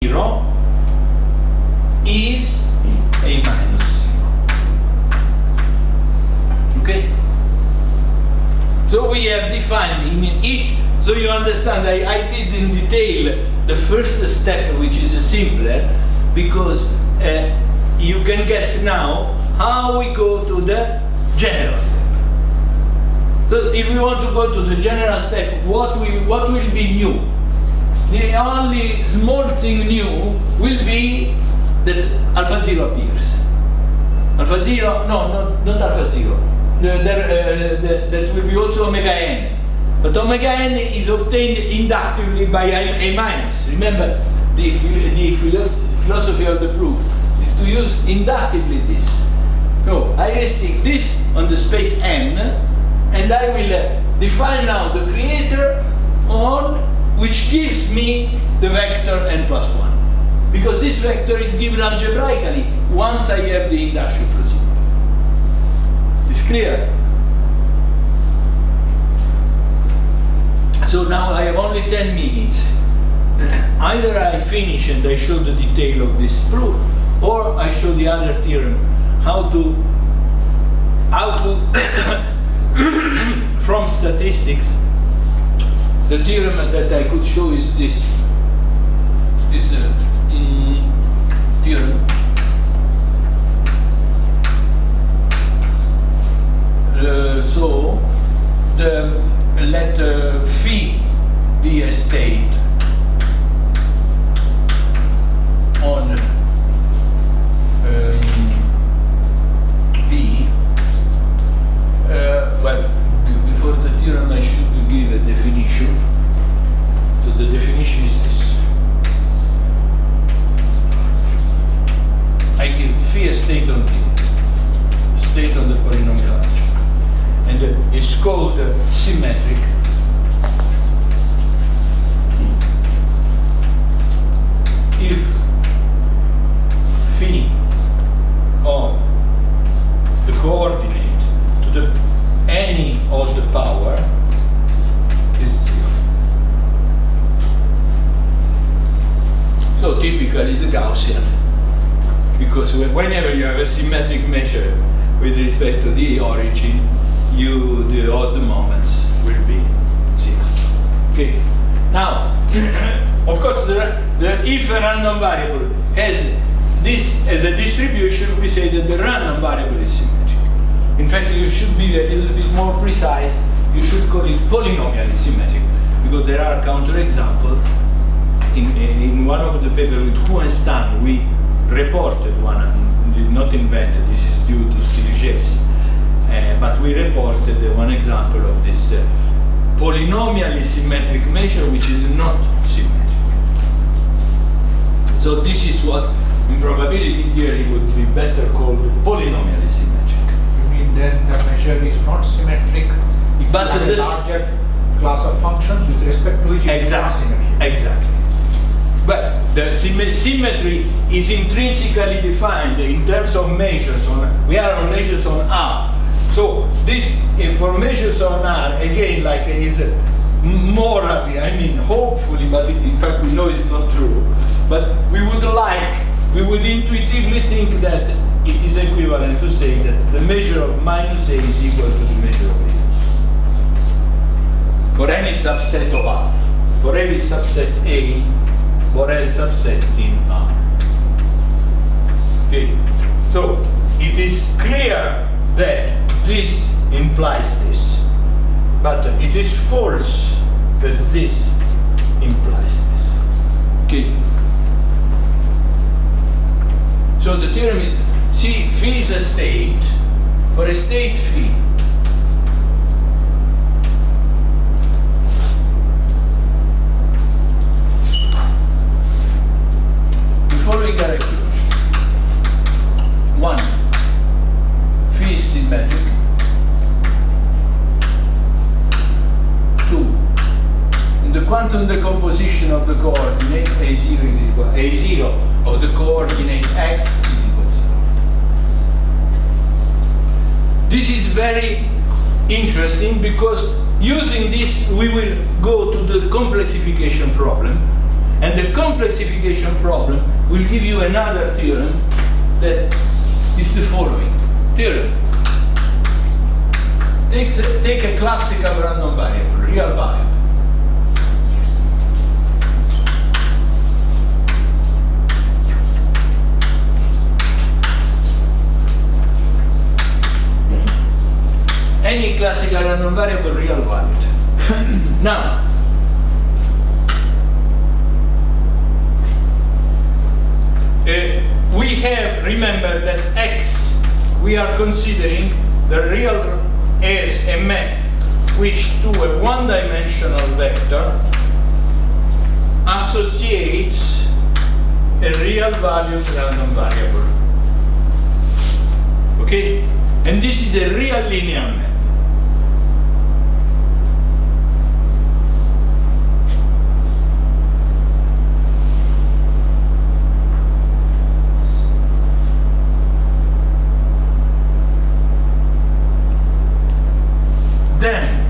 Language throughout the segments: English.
0 is A minus 0. Okay? So we have defined in each, so you understand, I did in detail the first step, which is simpler, because you can guess now how we go to the general step. So if we want to go to the general step, what will be new? The only small thing new will be that alpha 0 appears. Alpha 0, no, not alpha 0. That will be also omega n. But omega n is obtained inductively by A minus. Remember, the philosophy of the proof is to use inductively this. So I restrict this on the space n, and I will define now the creator on which gives me the vector n plus 1. Because this vector is given algebraically once I have the induction procedure. It's clear? So now I have only 10 minutes. Either I finish and I show the detail of this proof, or I show the other theorem, how to from statistics. The theorem that I could show is this theorem. So let phi be a state on B. Well, before the theorem I should give a definition. So the definition is this. I give phi a state on B, a state on the polynomial algebra. And it's called symmetric. If phi of the coordinate to the any of the power is 0. So typically the Gaussian, because whenever you have a symmetric measure with respect to the origin, the odd moments will be 0. Okay. Now, of course, if a random variable has this as a distribution, we say that the random variable is symmetric. In fact, you should be a little bit more precise. You should call it polynomially symmetric, because there are counterexamples. In one of the papers with Hu and Stan, we reported one, did not invent, this is due to Stiligès. But we reported one example of this polynomially symmetric measure which is not symmetric. So this is what in probability theory would be better called polynomially symmetric. You mean then the measure is not symmetric if but you have a larger class of functions with respect to which it is not symmetric? Exactly. But the symmetry is intrinsically defined in terms of measures we are on measures on R. So this, for measures on R, again, like is morally, I mean, hopefully, but in fact we know it's not true. But we would intuitively think that it is equivalent to say that the measure of minus A is equal to the measure of A. For any subset of R, for any subset A, for any subset in R. Okay, so it is clear that this implies this, but it is false that this implies this. Okay. So the theorem is, see, phi is a state. For a state phi, the following are equivalent. 1. Phi is symmetric. 2. In the quantum decomposition of the coordinate, A0 is equal, A0 of the coordinate x is equal to 0. This is very interesting because using this we will go to the complexification problem, And the complexification problem will give you another theorem that is the following theorem. Take a classical random variable, real variable. Any classical random variable, real valued. Now, we have, remember that X, we are considering the real as a map which to a one-dimensional vector associates a real valued random variable. Okay? And this is a real linear map. Then,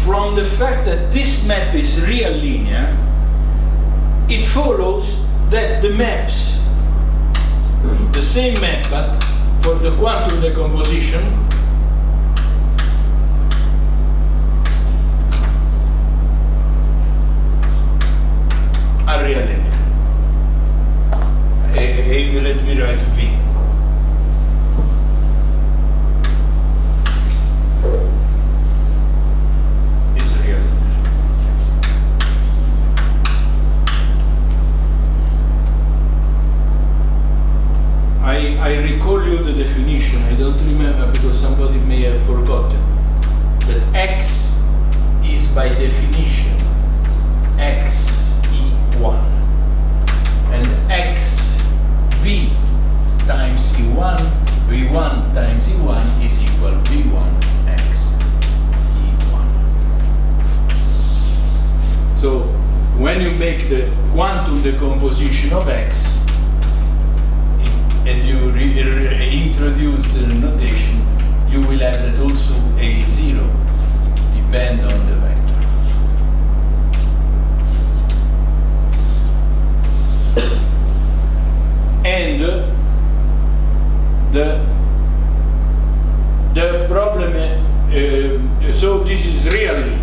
from the fact that this map is real linear, it follows that the maps, the same map but for the quantum decomposition, are real linear. Let me write V. Is real linear. I recall you the definition. I don't remember because somebody may have forgotten that X is by definition XE1 and X V times E1, V1 times E1 is equal V1 X E1. So when you make the quantum decomposition of X, and you introduce the notation, you will have that also A0 depend on the vector. And the problem, so this is real linear.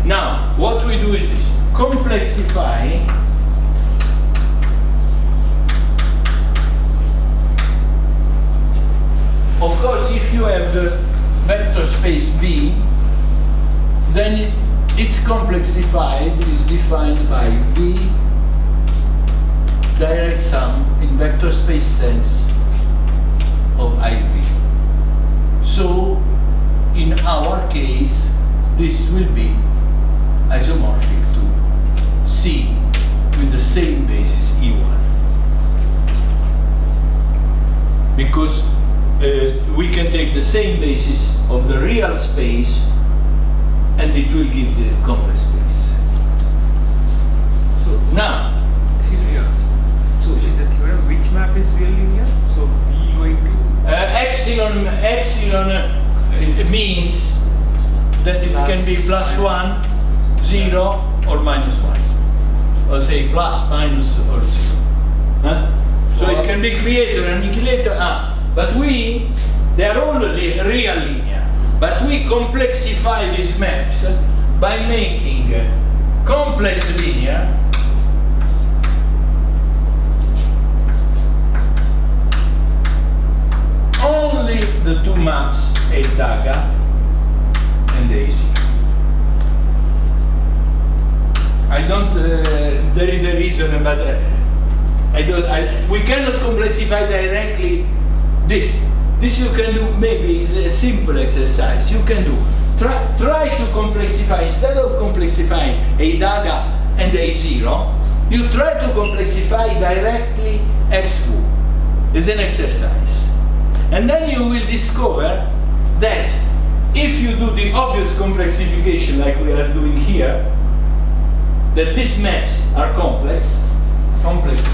Now, what we do is this, complexify Of course, if you have the vector space V, then its complexified is defined by V direct sum in vector space sense of IV. So, in our case, this will be isomorphic to C with the same basis E1. Because we can take the same basis of the real space and it will give the complex space. So now, excuse me, so is the theorem which map is real linear? So E going to epsilon means that it can be plus 1, 0 or minus 1. Or say plus, minus or 0. Huh? So it can be creator and annihilator. But they are all real linear. But we complexify these maps by making complex linear only the two maps A daga and AC. I don't, there is a reason, but we cannot complexify directly this. This you can do, maybe is a simple exercise. You can do, try to complexify, instead of complexifying A daga and A0, you try to complexify directly X2. It's an exercise. And then you will discover that if you do the obvious complexification like we are doing here, that these maps are complex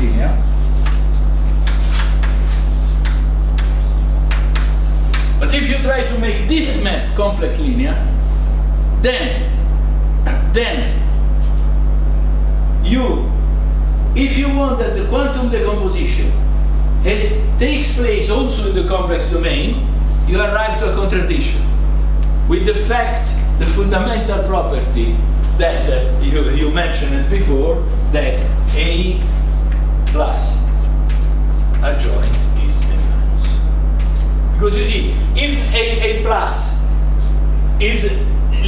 linear, but if you try to make this map complex linear, then if you want that the quantum decomposition takes place also in the complex domain, you arrive to a contradiction with the fact, the fundamental property that you mentioned it before, that A plus adjoint is A minus. Because you see, if A plus is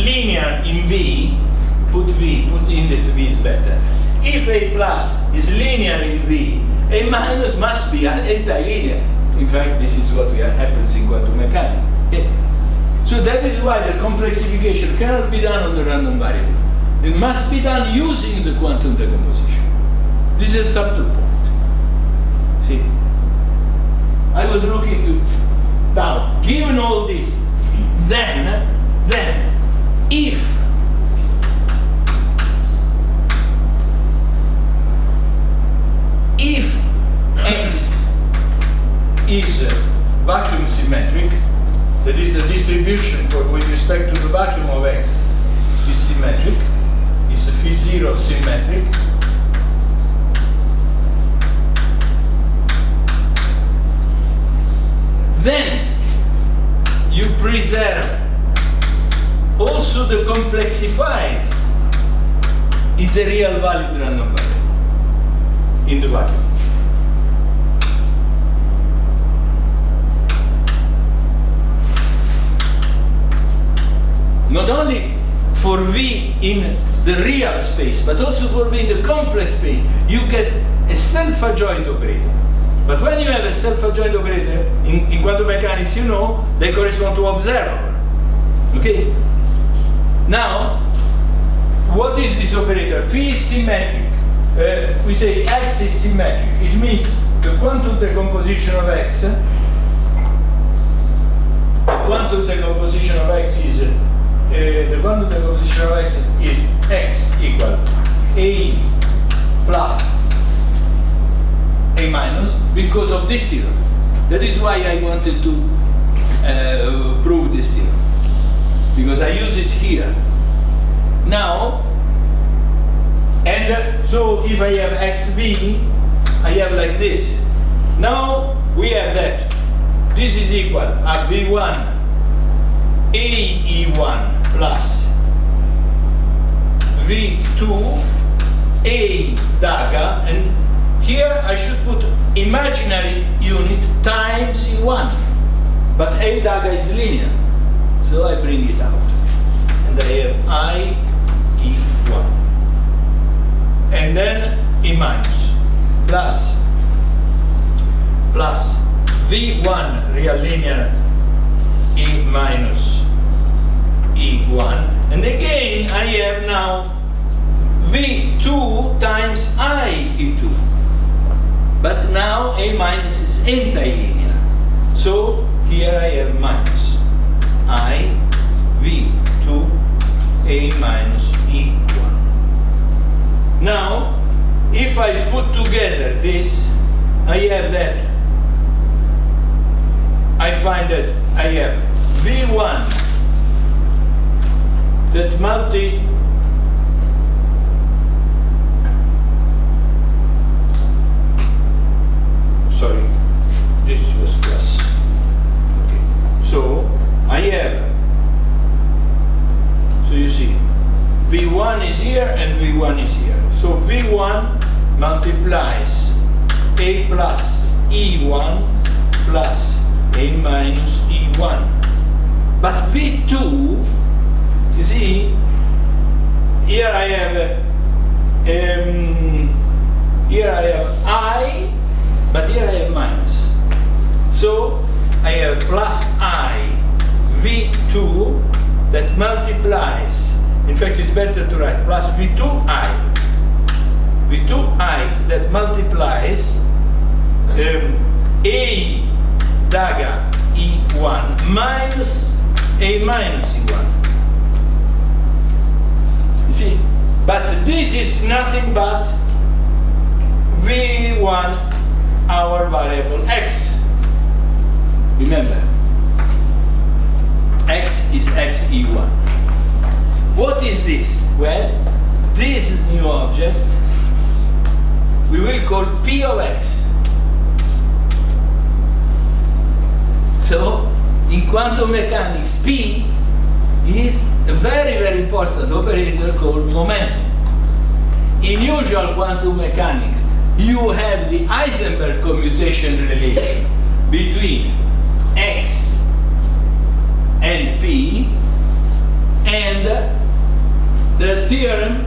linear in V, put index V is better. If A plus is linear in V, A minus must be anti-linear. In fact, this is what happens in quantum mechanics. Okay? So that is why the complexification cannot be done on the random variable. It must be done using the quantum decomposition. This is a subtle point. See? I was looking now, given all this, then if X is vacuum symmetric, that is the distribution with respect to the vacuum of X is symmetric, is phi 0 symmetric, then you preserve also the complexified is a real valid random variable in the vacuum. Not only for V in the real space, but also for V in the complex space, you get a self-adjoint operator. But when you have a self-adjoint operator, in quantum mechanics, you know, they correspond to observable. Okay? Now, what is this operator? Phi is symmetric. We say X is symmetric. It means the quantum decomposition of X, is X equal A plus A minus because of this theorem. That is why I wanted to prove this theorem, because I use it here. Now, and so if I have XV, I have like this. Now we have that. This is equal to V1 AE1 plus V2 A daga, and here I should put imaginary unit times E1, but A daga is linear, so I bring it out, and I have IE1, and then E minus plus V1 real linear E minus E1, and again I have now V2 times IE2, but now A minus is anti-linear, so here I have minus I V2 A minus E1. Now if I put together this, I have that, I find that I have V1 that this was plus. Okay, so I have, so you see, V1 is here and V1 is here. So V1 multiplies A plus E1 plus A minus E1. But V2, you see, here I have I, but here I have minus. So I have plus I V2 that multiplies, in fact it's better to write plus V2I that multiplies A daga E1 minus A minus E1. You see? But this is nothing but V1, our variable x. Remember, x is xe1. What is this? Well, this new object we will call P of x. So, in quantum mechanics, P is a very, very important operator called momentum. In usual quantum mechanics, you have the Heisenberg commutation relation between x and P, and the theorem,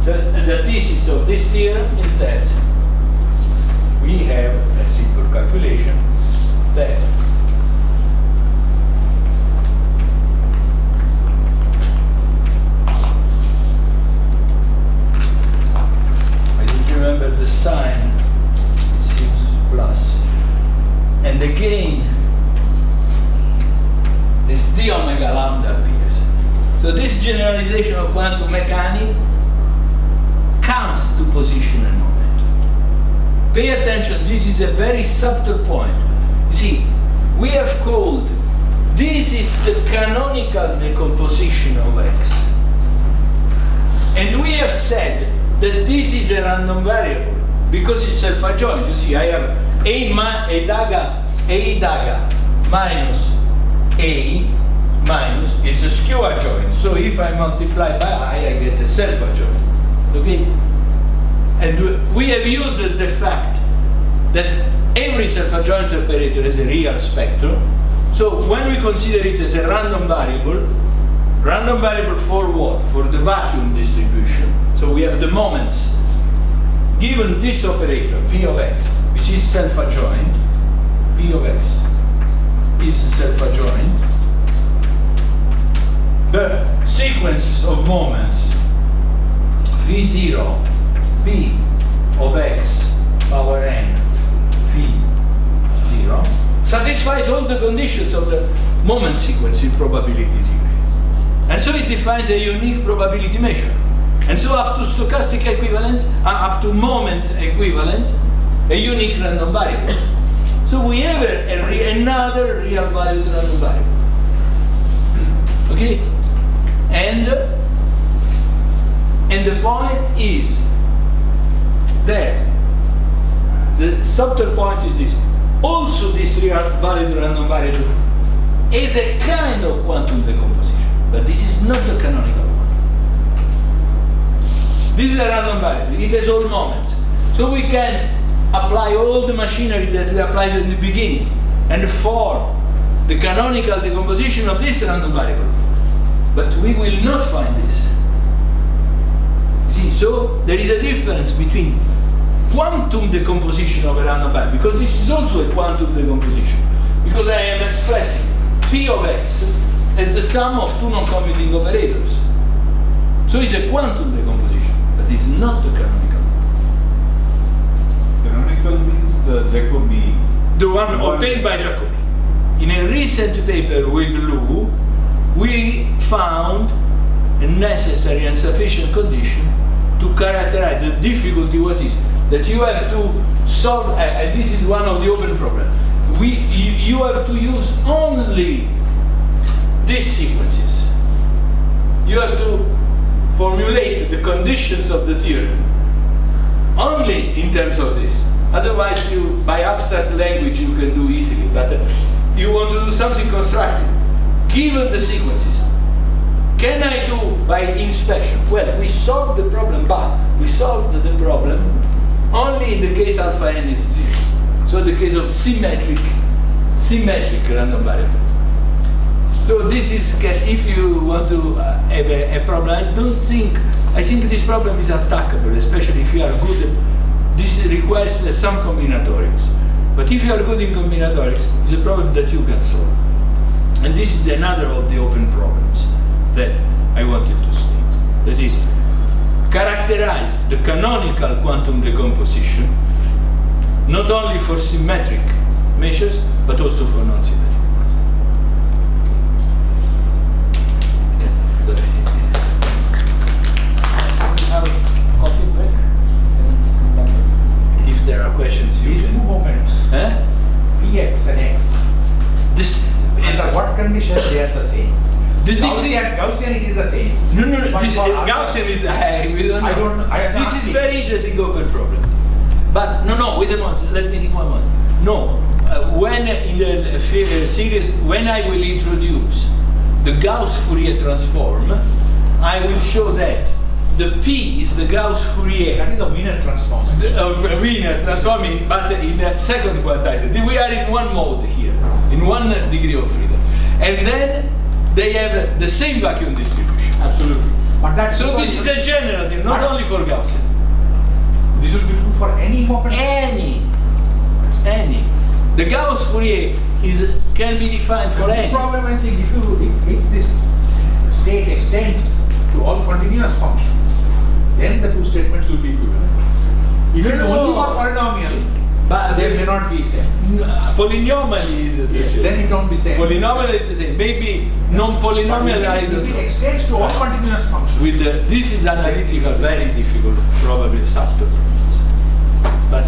the thesis of this theorem is that we have a simple calculation that I don't remember the sign, it seems plus, and again this d omega lambda appears. So this generalization of quantum mechanics comes to position and momentum. Pay attention, this is a very subtle point. You see, we have called, this is the canonical decomposition of x. And we have said that this is a random variable because it's self-adjoint. You see, I have a daga minus a minus is a skew adjoint. So if I multiply by I get a self-adjoint. Okay? And we have used the fact that every self-adjoint operator is a real spectrum. So when we consider it as a random variable for what? For the vacuum distribution. So we have the moments given this operator, P of x, which is self-adjoint. P of x is self-adjoint. The sequence of moments V0, P of x power n, V0, satisfies all the conditions of the moment sequence in probability theory. And so it defines a unique probability measure. And so up to stochastic equivalence, up to moment equivalence, a unique random variable. So we have another real valued random variable. Okay? And the point is that the subtle point is this. Also this real valued random variable is a kind of quantum decomposition, but this is not the canonical one. This is a random variable, it has all moments. So we can apply all the machinery that we applied in the beginning and form the canonical decomposition of this random variable. But we will not find this. You see, so there is a difference between quantum decomposition of a random variable, because this is also a quantum decomposition, because I am expressing P of x as the sum of two non-commuting operators. So it's a quantum decomposition, but it's not the canonical. Canonical means the Jacobi. The one obtained by Jacobi. In a recent paper with Lou, we found a necessary and sufficient condition to characterize the difficulty. What is that you have to solve, and this is one of the open problems. You have to use only these sequences. You have to formulate the conditions of the theorem only in terms of this. Otherwise, by abstract language, you can do easily. But you want to do something constructive, given the sequences. Can I do by inspection? Well, we solved the problem, but we solved the problem only in the case alpha n is 0. So in the case of symmetric random variable. So this is, if you want to have a problem, I think this problem is attackable, especially if you are good. This requires some combinatorics. But if you are good in combinatorics, it's a problem that you can solve. And this is another of the open problems that I wanted to state. That is, characterize the canonical quantum decomposition, not only for symmetric measures, but also for non-symmetric ones. Gaussian is we don't know. I don't- I am this is asking. very interesting open problem. But no, wait a moment. Let me think one moment. No, when in the series, when I will introduce the Gauss Fourier transform, I will show that the P is the Gauss Fourier. That is a Wiener transform. Wiener transforming, but in a second quantizer. We are in one mode here, in one degree of freedom. And then they have the same vacuum distribution. Absolutely. But that So this is a general thing, not But- only for Gaussian. This will be true for any moment. Any. The Gauss Fourier can be defined for This any. problem, I think, if this state extends to all continuous functions, then the two statements will be equivalent. If it is No. only for polynomial, But they may not be same. Polynomial is the Yes, same. then it don't be same. Polynomial is the same. Maybe But non-polynomial I if don't it know. extends to all continuous functions, With this is analytical, very difficult, probably subtle. But